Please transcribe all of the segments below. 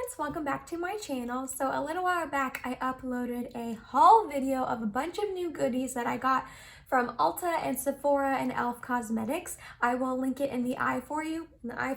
friends, welcome back to my channel. So a little while back I uploaded a haul video of a bunch of new goodies that I got from Ulta and Sephora and e.l.f. Cosmetics. I will link it in the eye for you, I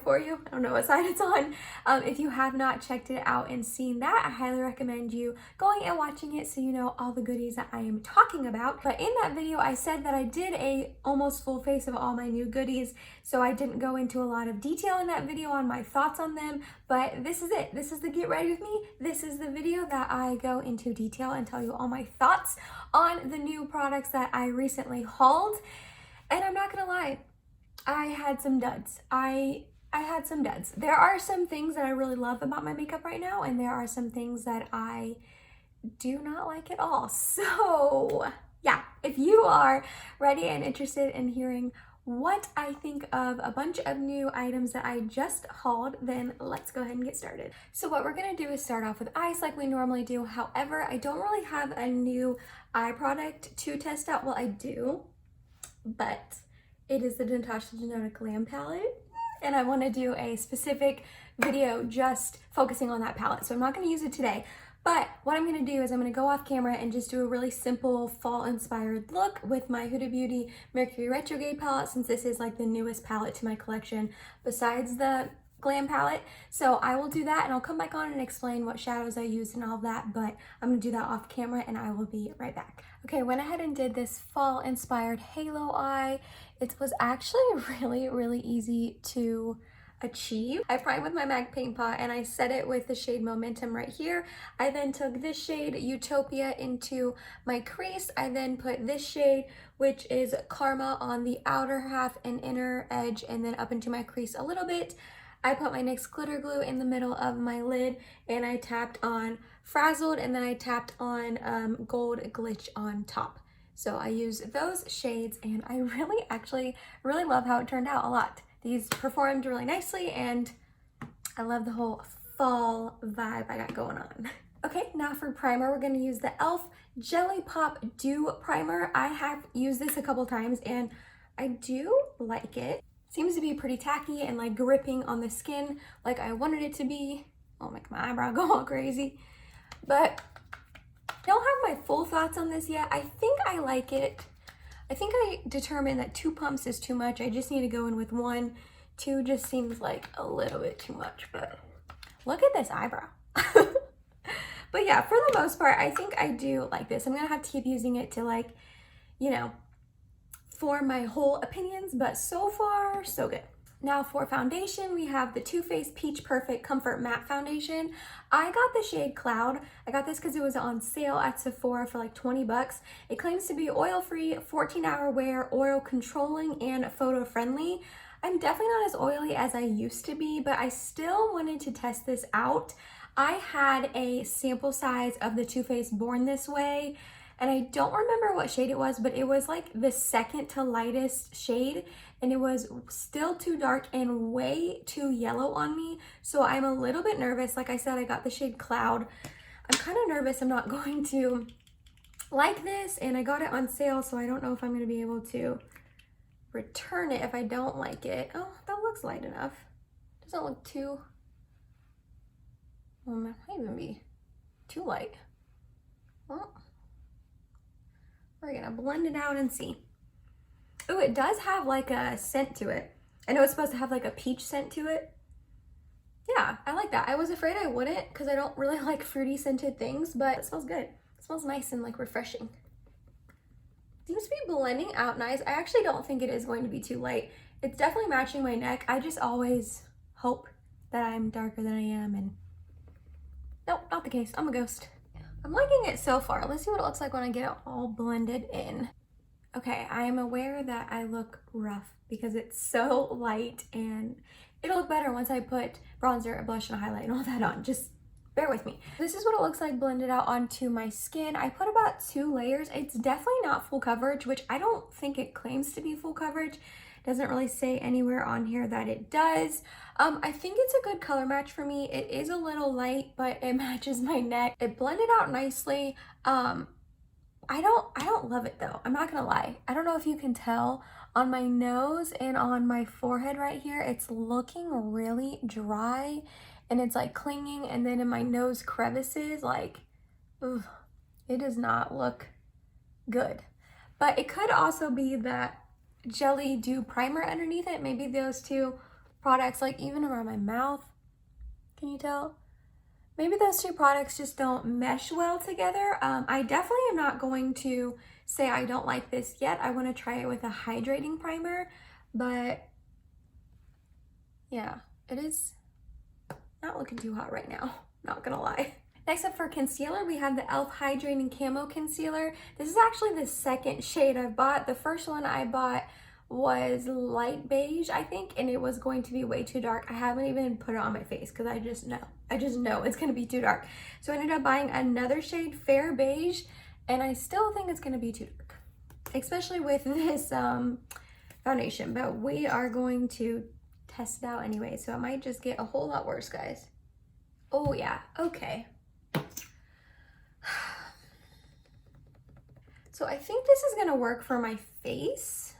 don't know what side it's on. If you have not checked it out and seen that, I highly recommend you going and watching it so you know all the goodies that I am talking about. But in that video I said that I did a almost full face of all my new goodies, so I didn't go into a lot of detail in that video on my thoughts on them, but this is it. This is the get ready with me. This is the video that I go into detail and tell you all my thoughts on the new products that I recently hauled. And I'm not gonna lie, I had some duds. I had some duds. There are some things that I really love about my makeup right now, and there are some things that I do not like at all. So yeah, if you are ready and interested in hearing what I think of a bunch of new items that I just hauled, then let's go ahead and get started. So what we're gonna do is start off with eyes like we normally do. However, I don't really have a new eye product to test out. Well, I do, but it is the Natasha Denona Glam palette, and I want to do a specific video just focusing on that palette. So I'm not going to use it today, but what I'm going to do is I'm going to go off camera and just do a really simple fall inspired look with my Huda Beauty Mercury Retrograde palette, since this is like the newest palette to my collection besides the Glam palette. So I will do that and I'll come back on and explain what shadows I used and all that, but I'm gonna do that off camera and I will be right back. Okay, went ahead and did this fall inspired halo eye. It was actually really easy to achieve. I primed with my MAC paint pot and I set it with the shade Momentum right here. I then took this shade Utopia into my crease. I then put this shade, which is Karma, on the outer half and inner edge, and then up into my crease a little bit. I put my NYX glitter glue in the middle of my lid, and I tapped on Frazzled, and then I tapped on Gold Glitch on top. So I used those shades, and I really love how it turned out a lot. These performed really nicely, and I love the whole fall vibe I got going on. Okay, now for primer, we're gonna use the e.l.f. Jelly Pop Dew Primer. I have used this a couple times, and I do like it. Seems to be pretty tacky and like gripping on the skin like I wanted it to be. I'll make my eyebrow go all crazy. But I don't have my full thoughts on this yet. I think I like it. I think I determined that 2 pumps is too much. I just need to go in with 1. 2 just seems like a little bit too much, but look at this eyebrow. But yeah, for the most part, I think I do like this. I'm gonna have to keep using it to, like, you know, form my whole opinions, but so far, so good. Now for foundation, we have the Too Faced Peach Perfect Comfort Matte Foundation. I got the shade Cloud. I got this because it was on sale at Sephora for like 20 bucks. It claims to be oil-free, 14-hour wear, oil controlling, and photo-friendly. I'm definitely not as oily as I used to be, but I still wanted to test this out. I had a sample size of the Too Faced Born This Way, and I don't remember what shade it was, but it was like the second to lightest shade, and it was still too dark and way too yellow on me. So I'm a little bit nervous. Like I said, I got the shade Cloud. I'm kind of nervous I'm not going to like this, and I got it on sale, so I don't know if I'm going to be able to return it if I don't like it. Oh, that looks light enough. Doesn't look too, well, it might even be too light. Well, we're gonna blend it out and see. Oh, it does have like a scent to it. I know it's supposed to have like a peach scent to it. Yeah, I like that. I was afraid I wouldn't because I don't really like fruity scented things, but it smells good. It smells nice and like refreshing. Seems to be blending out nice. I actually don't think it is going to be too light. It's definitely matching my neck. I just always hope that I'm darker than I am, and nope, not the case. I'm a ghost. I'm liking it so far. Let's see what it looks like when I get it all blended in. Okay, I am aware that I look rough because it's so light, and it'll look better once I put bronzer and blush and highlight and all that on. Just bear with me. This is what it looks like blended out onto my skin. I put about 2 layers. It's definitely not full coverage, which I don't think it claims to be full coverage. Doesn't really say anywhere on here that it does. I think it's a good color match for me. It is a little light, but it matches my neck. It blended out nicely. I don't love it though. I'm not gonna lie. I don't know if you can tell on my nose and on my forehead right here, it's looking really dry and it's like clinging, and then in my nose crevices, like, ugh, it does not look good. But it could also be that Jelly Dew primer underneath it. Maybe those two products, like even around my mouth, can you tell? Maybe those two products just don't mesh well together. I definitely am not going to say I don't like this yet. I want to try it with a hydrating primer, but yeah, it is not looking too hot right now, not gonna lie. Next up for concealer, we have the e.l.f. Hydrating Camo Concealer. This is actually the second shade I've bought. The first one I bought was light beige, I think, and it was going to be way too dark. I haven't even put it on my face because I just know it's gonna be too dark. So I ended up buying another shade, fair beige, and I still think it's gonna be too dark, especially with this foundation, but we are going to test it out anyway, so it might just get a whole lot worse, guys. Oh yeah, okay. So I think this is gonna work for my face.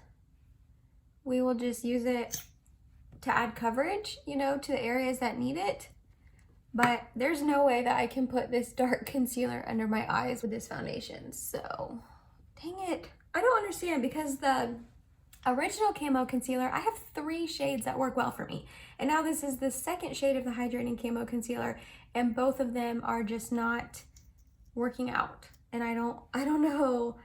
We will just use it to add coverage, you know, to the areas that need it. But there's no way that I can put this dark concealer under my eyes with this foundation. So, dang it. I don't understand, because the original Camo Concealer, I have 3 shades that work well for me. And now this is the second shade of the Hydrating Camo Concealer, and both of them are just not working out. And I don't know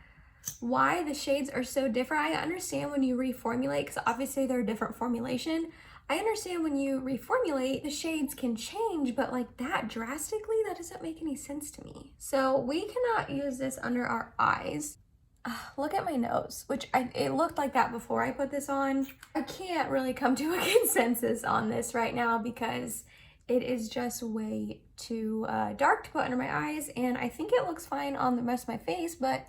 why the shades are so different. I understand when you reformulate, because obviously they're a different formulation. I understand when you reformulate, the shades can change, but like that drastically, that doesn't make any sense to me. So we cannot use this under our eyes. Look at my nose, which it looked like that before I put this on. I can't really come to a consensus on this right now because it is just way too dark to put under my eyes, and I think it looks fine on the rest of my face, but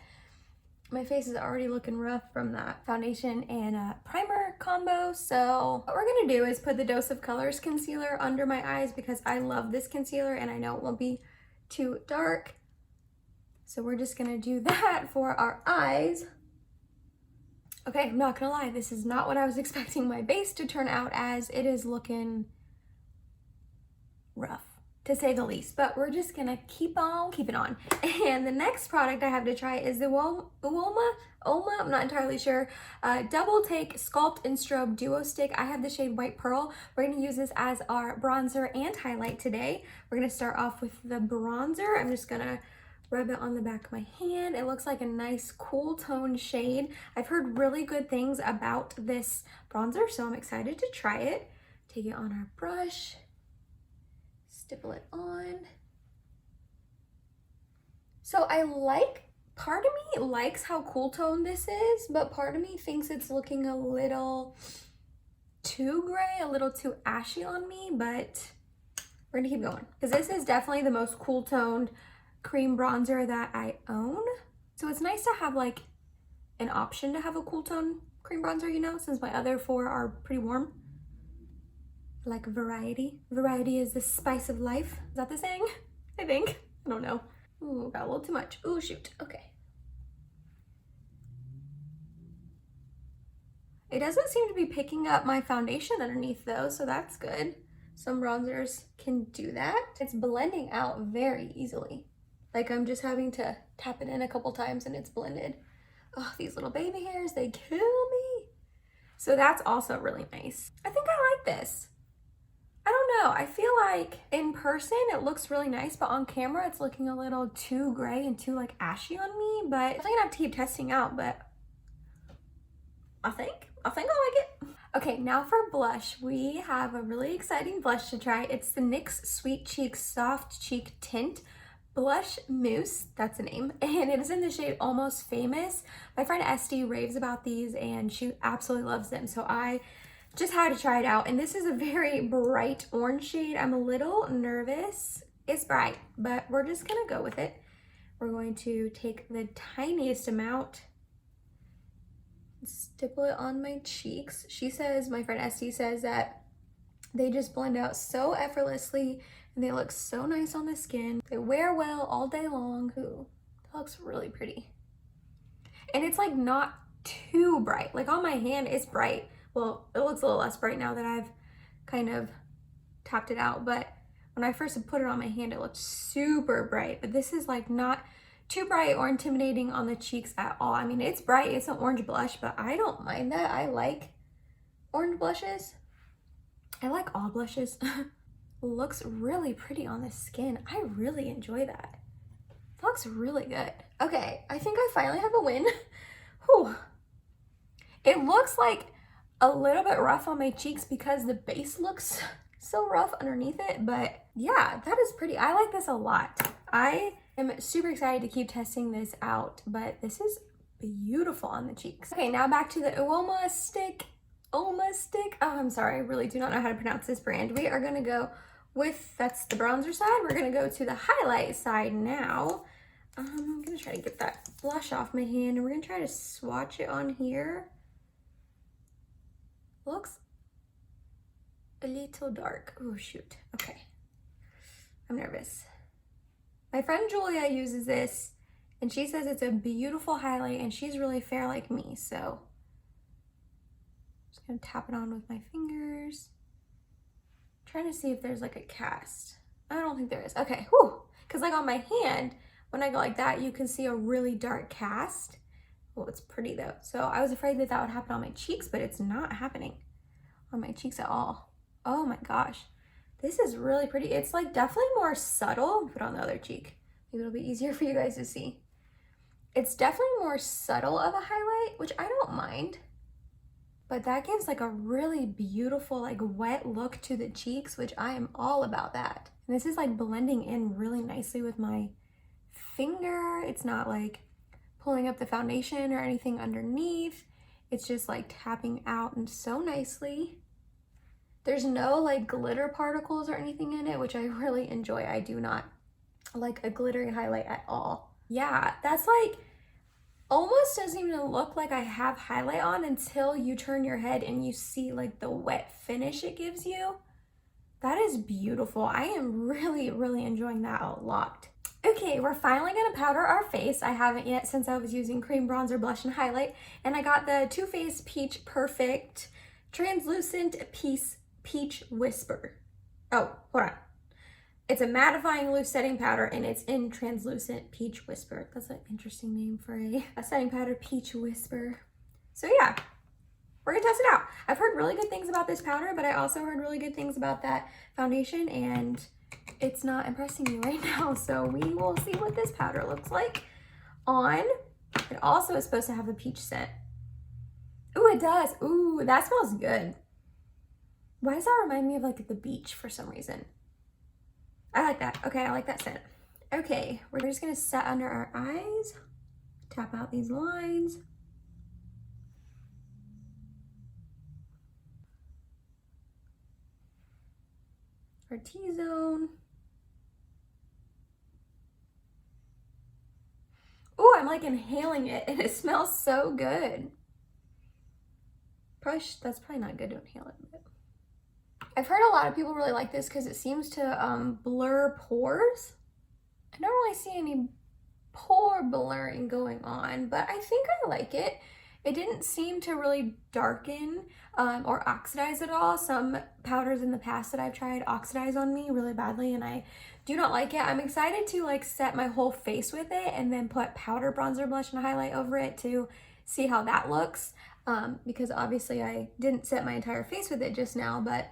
my face is already looking rough from that foundation and primer combo. So what we're gonna do is put the Dose of Colors concealer under my eyes because I love this concealer and I know it won't be too dark. So we're just gonna do that for our eyes. Okay, I'm not gonna lie, this is not what I was expecting my base to turn out as. It is looking rough, to say the least, but we're just gonna keep on keeping on. And the next product I have to try is the Uoma, I'm not entirely sure, Double Take Sculpt and Strobe Duo Stick. I have the shade White Pearl. We're gonna use this as our bronzer and highlight today. We're gonna start off with the bronzer. I'm just gonna rub it on the back of my hand. It looks like a nice cool tone shade. I've heard really good things about this bronzer, so I'm excited to try it. Take it on our brush, stipple it on. So part of me likes how cool tone this is, but part of me thinks it's looking a little too gray, a little too ashy on me, but we're gonna keep going because this is definitely the most cool toned cream bronzer that I own. So it's nice to have like an option to have a cool tone cream bronzer, you know, since my other 4 are pretty warm. Like variety. Variety is the spice of life. Is that the saying? I think. I don't know. Ooh, got a little too much. Ooh, shoot. Okay. It doesn't seem to be picking up my foundation underneath though, so that's good. Some bronzers can do that. It's blending out very easily. Like I'm just having to tap it in a couple times and it's blended. Oh, these little baby hairs, they kill me. So that's also really nice. I think I like this. I don't know, I feel like in person it looks really nice, but on camera it's looking a little too gray and too like ashy on me, but I'm gonna have to keep testing out, but I think I like it. Okay, now for blush, we have a really exciting blush to try. It's the NYX Sweet Cheeks Soft Cheek Tint Blush Mousse, that's the name, and it is in the shade Almost Famous. My friend Esty raves about these and she absolutely loves them, so I just had to try it out. And this is a very bright orange shade. I'm a little nervous. It's bright, but we're just gonna go with it. We're going to take the tiniest amount, stipple it on my cheeks. She says, my friend Esty says that they just blend out so effortlessly and they look so nice on the skin. They wear well all day long. Ooh, that looks really pretty. And it's like not too bright. Like on my hand, it's bright. Well, it looks a little less bright now that I've kind of tapped it out, but when I first put it on my hand, it looked super bright, but this is like not too bright or intimidating on the cheeks at all. I mean, it's bright, it's an orange blush, but I don't mind that. I like orange blushes. I like all blushes. Looks really pretty on the skin. I really enjoy that. It looks really good. Okay, I think I finally have a win. Whew. It looks like a little bit rough on my cheeks because the base looks so rough underneath it, but yeah, that is pretty. I like this a lot. I am super excited to keep testing this out, but this is beautiful on the cheeks. Okay, now back to the Uoma stick. Oh, I'm sorry, I really do not know how to pronounce this brand. We are gonna go with, that's the bronzer side. We're gonna go to the highlight side now. I'm gonna try to get that blush off my hand and we're gonna try to swatch it on here. Looks a little dark. Oh shoot, okay. I'm nervous. My friend Julia uses this and she says it's a beautiful highlight and she's really fair like me, so just gonna tap it on with my fingers. Trying to see if there's like a cast. I don't think there is. Okay, whew. Because like on my hand, when I go like that, you can see a really dark cast. Oh, it's pretty though. So I was afraid that that would happen on my cheeks, but it's not happening on my cheeks at all. Oh my gosh. This is really pretty. It's like definitely more subtle. Put on the other cheek. Maybe it'll be easier for you guys to see. It's definitely more subtle of a highlight, which I don't mind. But that gives like a really beautiful, like wet look to the cheeks, which I am all about that. And this is like blending in really nicely with my finger. It's not like pulling up the foundation or anything underneath. It's just like tapping out and so nicely. There's no like glitter particles or anything in it, which I really enjoy. I do not like a glittery highlight at all. Yeah, that's like, almost doesn't even look like I have highlight on until you turn your head and you see like the wet finish it gives you. That is beautiful. I am really, really enjoying that a lot. Okay, we're finally gonna powder our face. I haven't yet since I was using cream bronzer, blush, and highlight. And I got the Too Faced Peach Perfect Translucent Peach Whisper. Oh, hold on. It's a mattifying loose setting powder and it's in Translucent Peach Whisper. That's an interesting name for a setting powder, Peach Whisper. So yeah, we're gonna test it out. I've heard really good things about this powder, but I also heard really good things about that foundation and it's not impressing me right now. So we will see what this powder looks like on. It also is supposed to have a peach scent. Ooh, it does. Ooh, that smells good. Why does that remind me of like the beach for some reason? I like that. Okay, I like that scent. Okay, we're just gonna set under our eyes, tap out these lines. Our T-zone. Ooh, I'm like inhaling it and it smells so good. That's probably not good to inhale it, but I've heard a lot of people really like this because it seems to blur pores. I don't really see any pore blurring going on, but I think I like it. It didn't seem to really darken or oxidize at all. Some powders in the past that I've tried oxidize on me really badly and I do not like it. I'm excited to like set my whole face with it and then put powder, bronzer, blush, and highlight over it to see how that looks. Because obviously I didn't set my entire face with it just now, but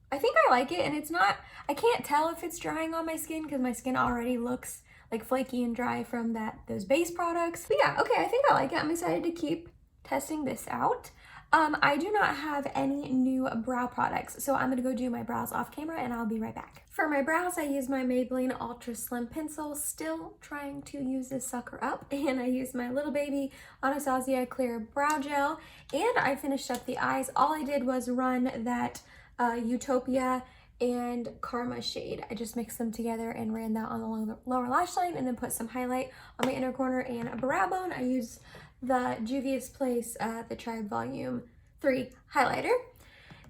I think I like it and it's not, I can't tell if it's drying on my skin because my skin already looks like flaky and dry from those base products. But yeah, okay, I think I like it. I'm excited to keep testing this out. I do not have any new brow products, so I'm gonna go do my brows off camera and I'll be right back. For my brows, I use my Maybelline Ultra Slim Pencil, still trying to use this sucker up, and I use my Little Baby Anastasia Clear Brow Gel, and I finished up the eyes. All I did was run that Utopia and Karma shade. I just mixed them together and ran that on the lower lash line and then put some highlight on my inner corner and a brow bone. I used the Juvia's Place, the Tribe Volume 3 highlighter.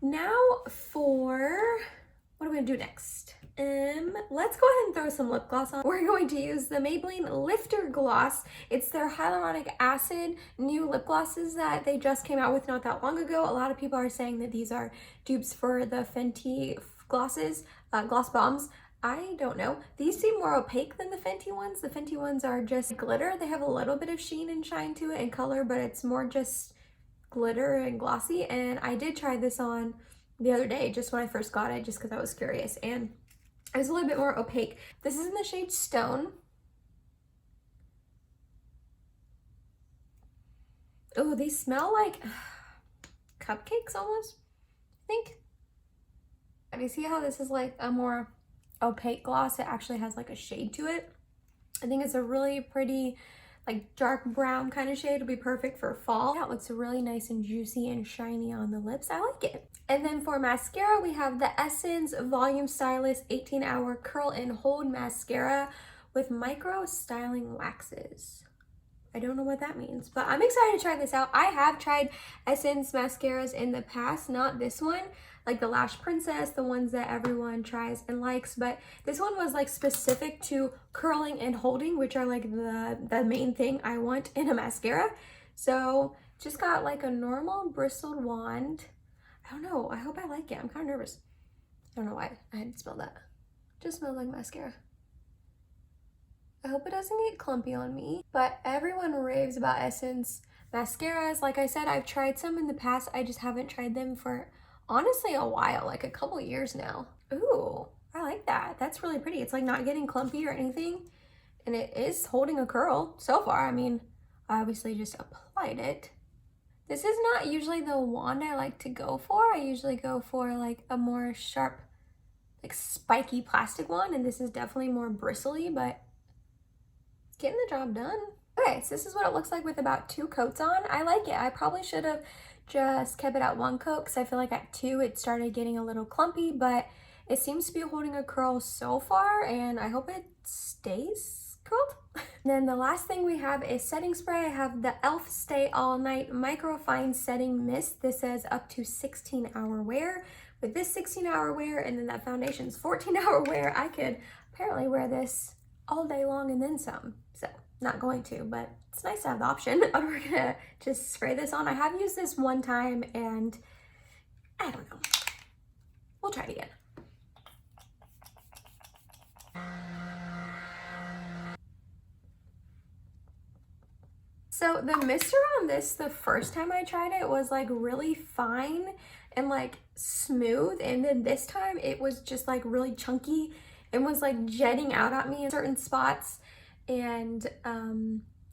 Now for, what are we gonna do next? Let's go ahead and throw some lip gloss on. We're going to use the Maybelline Lifter Gloss. It's their hyaluronic acid new lip glosses that they just came out with not that long ago. A lot of people are saying that these are dupes for the Fenty glosses, gloss bombs. I don't know. These seem more opaque than the Fenty ones. The Fenty ones are just glitter. They have a little bit of sheen and shine to it and color, but it's more just glitter and glossy. And I did try this on the other day, just when I first got it, just because I was curious. And it was a little bit more opaque. This is in the shade Stone. Oh, these smell like cupcakes almost, I think. And you see how this is like a more opaque gloss? It actually has like a shade to it. I think it's a really pretty like dark brown kind of shade. It'll be perfect for fall. Yeah, it looks really nice and juicy and shiny on the lips. I like it. And then for mascara, we have the Essence Volume Stylist 18-Hour Curl and Hold Mascara with micro styling waxes. I don't know what that means, but I'm excited to try this out. I have tried Essence mascaras in the past, not this one, like the Lash Princess, the ones that everyone tries and likes, but this one was like specific to curling and holding, which are like the main thing I want in a mascara. So just got like a normal bristled wand. I don't know, I hope I like it. I'm kind of nervous. I don't know why I had to smell that. Just smells like mascara. I hope it doesn't get clumpy on me, but everyone raves about Essence mascaras. Like I said, I've tried some in the past. I just haven't tried them for honestly a while, like a couple years now. Ooh, I like that. That's really pretty. It's like not getting clumpy or anything, and it is holding a curl so far. I mean, I obviously just applied it. This is not usually the wand I like to go for. I usually go for like a more sharp, like spiky plastic wand, and this is definitely more bristly, but getting the job done. Okay, so this is what it looks like with about 2 coats on. I like it. I probably should have just kept it at 1 coat because I feel like at 2 it started getting a little clumpy, but it seems to be holding a curl so far, and I hope it stays curled. And then the last thing we have is setting spray. I have the e.l.f. Stay All Night Microfine Setting Mist. This says up to 16-hour wear. With this 16-hour wear and then that foundation's 14-hour wear, I could apparently wear this all day long and then some. So not going to, but it's nice to have the option. We're gonna just spray this on. I have used this one time and I don't know. We'll try it again. So the mister on this, the first time I tried it, was like really fine and like smooth, and then this time it was just like really chunky and was like jetting out at me in certain spots. And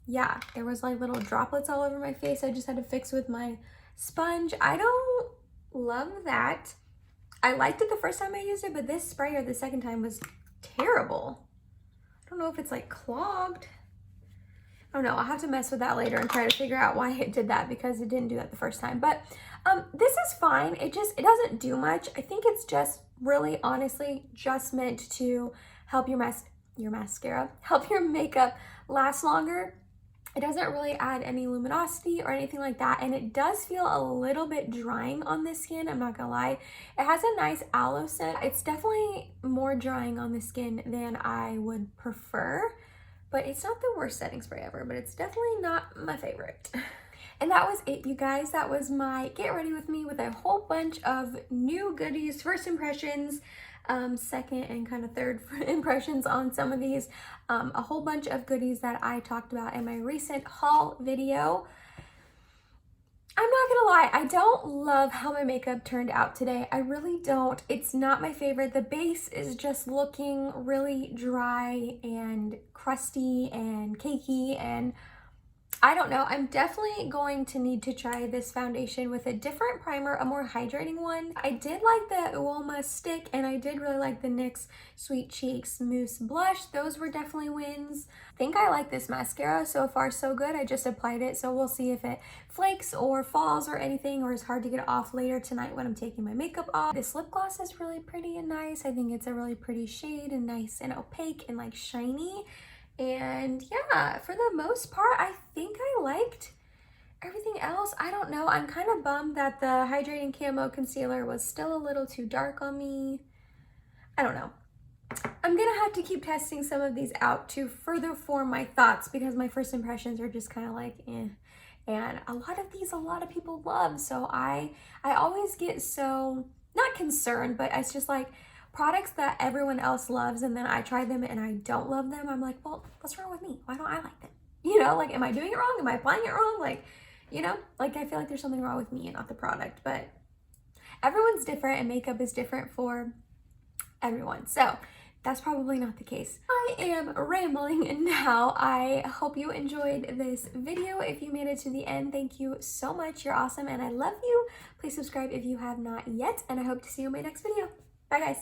yeah, there was like little droplets all over my face. I just had to fix with my sponge. I don't love that. I liked it the first time I used it, but this sprayer the second time was terrible. I don't know if it's like clogged. I don't know, I'll have to mess with that later and try to figure out why it did that, because it didn't do that the first time. But this is fine. It doesn't do much. I think it's just really honestly just meant to help your mascara, help your makeup last longer. It doesn't really add any luminosity or anything like that, and it does feel a little bit drying on the skin, I'm not gonna lie. It has a nice aloe scent. It's definitely more drying on the skin than I would prefer, but it's not the worst setting spray ever, but it's definitely not my favorite. And that was it, you guys. That was my get ready with me with a whole bunch of new goodies, first impressions, second and kind of third impressions on some of these, a whole bunch of goodies that I talked about in my recent haul video. I'm not gonna lie, I don't love how my makeup turned out today. I really don't. It's not my favorite. The base is just looking really dry and crusty and cakey, and I don't know. I'm definitely going to need to try this foundation with a different primer, a more hydrating one. I did like the Uoma stick, and I did really like the NYX Sweet Cheeks Mousse Blush. Those were definitely wins. I think I like this mascara. So far, so good. I just applied it, so we'll see if it flakes or falls or anything, or is hard to get off later tonight when I'm taking my makeup off. This lip gloss is really pretty and nice. I think it's a really pretty shade and nice and opaque and like shiny. And yeah, for the most part, I think I liked everything else. I don't know. I'm kind of bummed that the Hydrating Camo Concealer was still a little too dark on me. I don't know. I'm gonna have to keep testing some of these out to further form my thoughts, because my first impressions are just kind of like, eh. And a lot of these, a lot of people love. So I always get so, not concerned, but it's just like, products that everyone else loves and then I try them and I don't love them, I'm like, well, what's wrong with me? Why don't I like them? You know, like, am I doing it wrong? Am I applying it wrong? Like, you know, like, I feel like there's something wrong with me and not the product, but everyone's different and makeup is different for everyone. So that's probably not the case. I am rambling now. I hope you enjoyed this video. If you made it to the end, thank you so much. You're awesome and I love you. Please subscribe if you have not yet, and I hope to see you in my next video. Bye guys.